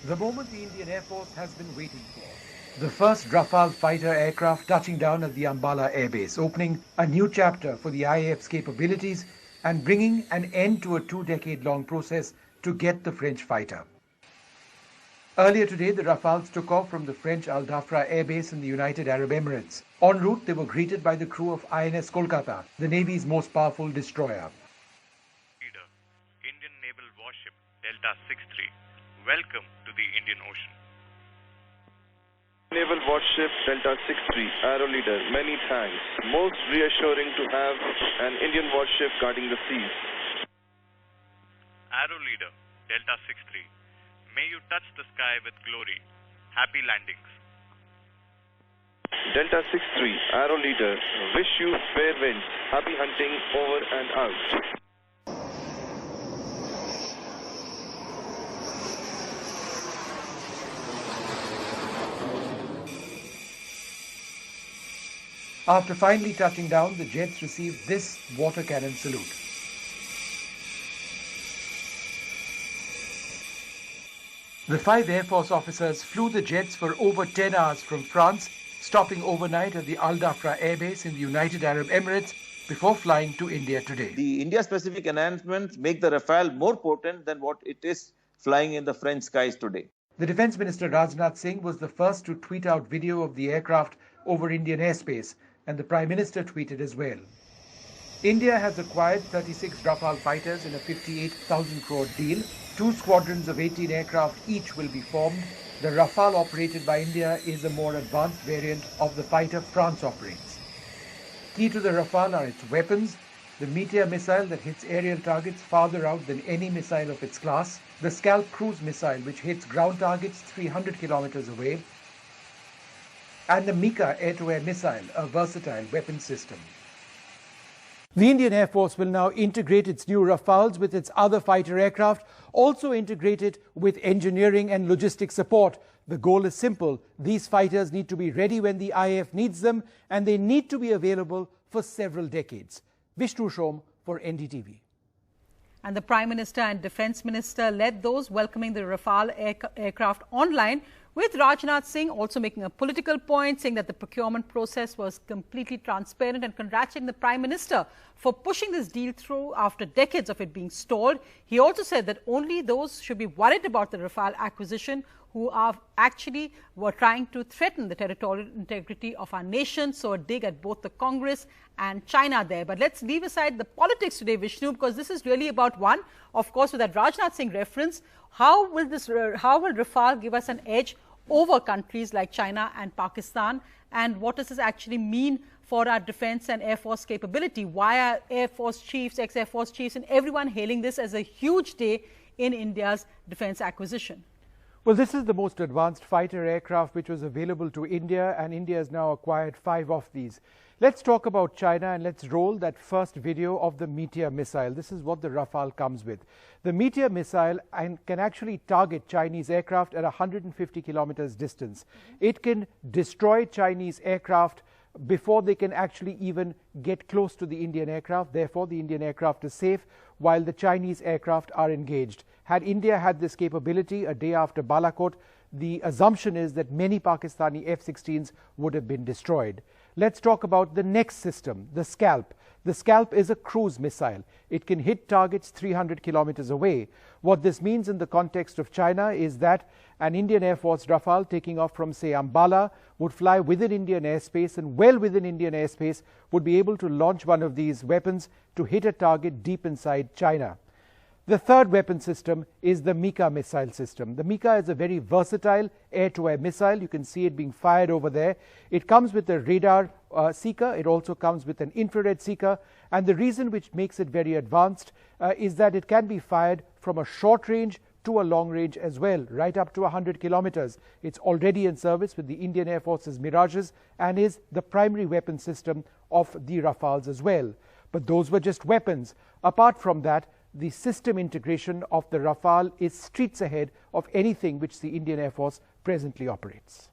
The moment the Indian Air Force has been waiting for. The first Rafale fighter aircraft touching down at the Ambala Air Base, opening a new chapter for the IAF's capabilities and bringing an end to a 2-decade-long process to get the French fighter. Earlier today, the Rafales took off from the French Al Dhafra Air Base in the United Arab Emirates. En route, they were greeted by the crew of INS Kolkata, the Navy's most powerful destroyer. Indian naval warship Delta 63. Welcome to the Indian Ocean. Naval warship Delta 63, Arrow Leader, many thanks. Most reassuring to have an Indian warship guarding the seas. Arrow Leader Delta 63. May you touch the sky with glory. Happy landings. Delta 63, Arrow Leader, wish you fair winds. Happy hunting over and out. After finally touching down, the jets received this water cannon salute. The 5 Air Force officers flew the jets for over 10 hours from France, stopping overnight at the Al Dhafra Air Base in the United Arab Emirates before flying to India today. The India-specific enhancements make the Rafale more potent than what it is flying in the French skies today. The Defence Minister Rajnath Singh was the first to tweet out video of the aircraft over Indian airspace, and the Prime Minister tweeted as well. India has acquired 36 Rafale fighters in a 58,000 crore deal. 2 squadrons of 18 aircraft each will be formed. The Rafale operated by India is a more advanced variant of the fighter France operates. Key to the Rafale are its weapons: the Meteor missile that hits aerial targets farther out than any missile of its class, the Scalp cruise missile which hits ground targets 300 kilometers away, and the Mika air-to-air missile, a versatile weapon system. The Indian Air Force will now integrate its new Rafales with its other fighter aircraft, also integrated with engineering and logistic support. The goal is simple. These fighters need to be ready when the IAF needs them, and they need to be available for several decades. Vishnu Shom for NDTV. And the Prime Minister and Defence Minister led those welcoming the Rafale aircraft online, with Rajnath Singh also making a political point, saying that the procurement process was completely transparent and congratulating the Prime Minister for pushing this deal through after decades of it being stalled. He also said that only those should be worried about the Rafale acquisition who were trying to threaten the territorial integrity of our nation. So a dig at both the Congress and China there. But let's leave aside the politics today, Vishnu, because this is really about one, of course, with that Rajnath Singh reference. How will Rafale give us an edge over countries like China and Pakistan, and what does this actually mean for our defence and Air Force capability? Why are Air Force chiefs, ex-Air Force chiefs and everyone hailing this as a huge day in India's defence acquisition? Well, this is the most advanced fighter aircraft which was available to India, and India has now acquired 5 of these. Let's talk about China, and let's roll that first video of the Meteor missile. This is what the Rafale comes with. The Meteor missile can actually target Chinese aircraft at 150 kilometers distance. It can destroy Chinese aircraft before they can actually even get close to the Indian aircraft. Therefore, the Indian aircraft is safe while the Chinese aircraft are engaged. Had India had this capability a day after Balakot, the assumption is that many Pakistani F-16s would have been destroyed. Let's talk about the next system, the Scalp. The Scalp is a cruise missile. It can hit targets 300 kilometers away. What this means in the context of China is that an Indian Air Force Rafale taking off from, say, Ambala would fly within Indian airspace, and well within Indian airspace would be able to launch one of these weapons to hit a target deep inside China. The third weapon system is the Mika missile system. The Mika is a very versatile air-to-air missile. You can see it being fired over there. It comes with a radar seeker. It also comes with an infrared seeker. And the reason which makes it very advanced is that it can be fired from a short range to a long range as well, right up to 100 kilometers. It's already in service with the Indian Air Force's Mirages and is the primary weapon system of the Rafales as well. But those were just weapons. Apart from that, the system integration of the Rafale is streets ahead of anything which the Indian Air Force presently operates.